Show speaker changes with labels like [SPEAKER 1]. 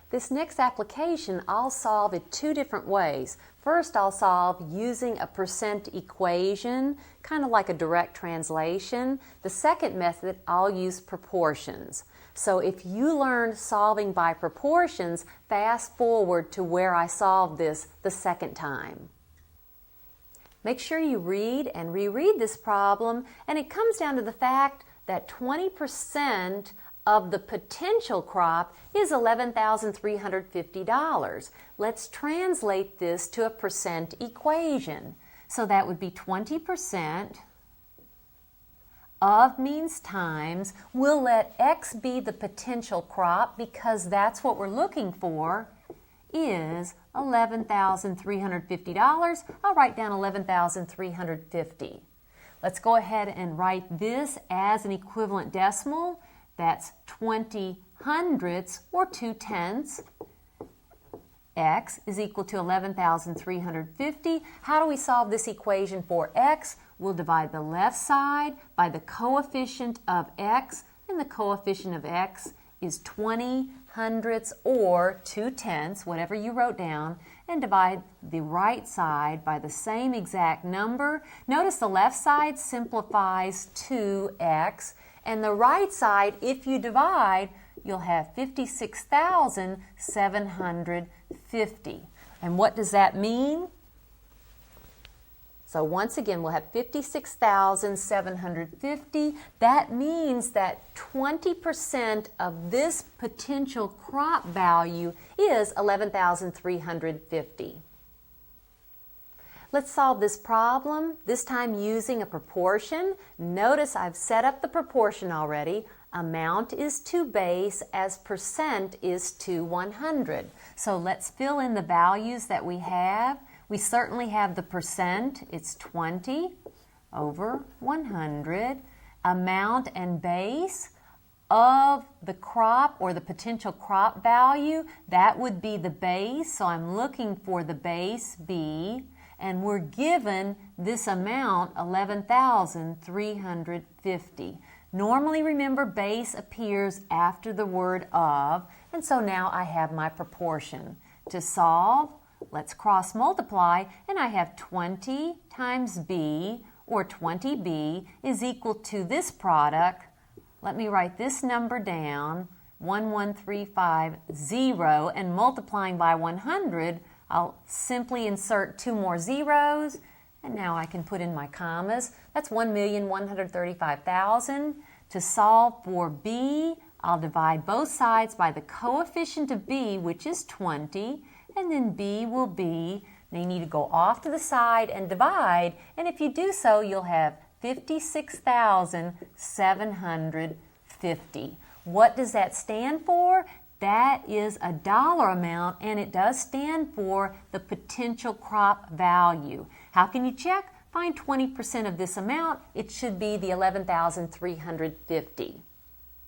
[SPEAKER 1] This next application I'll solve in two different ways. First, I'll solve using a percent equation, kind of like a direct translation. The second method, I'll use proportions. So if you learned solving by proportions, fast forward to where I solved this the second time. Make sure you read and reread this problem, and it comes down to the fact that 20% of the potential crop is $11,350. Let's translate this to a percent equation. So that would be 20% of means times, we'll let X be the potential crop because that's what we're looking for, is $11,350. I'll write down $11,350. Let's go ahead and write this as an equivalent decimal. That's 20 hundredths or 2/10. X is equal to 11,350. How do we solve this equation for X? We'll divide the left side by the coefficient of X, and the coefficient of X is 20 hundredths or 2/10, whatever you wrote down, and divide the right side by the same exact number. Notice the left side simplifies to X, and the right side, if you divide, you'll have 56,750. And what does that mean? So once again, we'll have 56,750. That means that 20% of this potential crop value is 11,350. Let's solve this problem, this time using a proportion. Notice I've set up the proportion already. Amount is to base as percent is to 100. So let's fill in the values that we have. We certainly have the percent, it's 20 over 100. Amount and base of the crop or the potential crop value, that would be the base. So I'm looking for the base B, and we're given this amount, 11,350. Normally, remember, base appears after the word of, and so now I have my proportion. To solve, let's cross multiply, and I have 20 times B, or 20B, is equal to this product. Let me write this number down, 11350, and multiplying by 100, I'll simply insert two more zeros, and now I can put in my commas. That's 1,135,000. To solve for B, I'll divide both sides by the coefficient of B, which is 20, and then B will be, now you need to go off to the side and divide, and if you do so, you'll have 56,750. What does that stand for? That is a dollar amount, and it does stand for the potential crop value. How can you check? Find 20% of this amount. It should be the 11,350.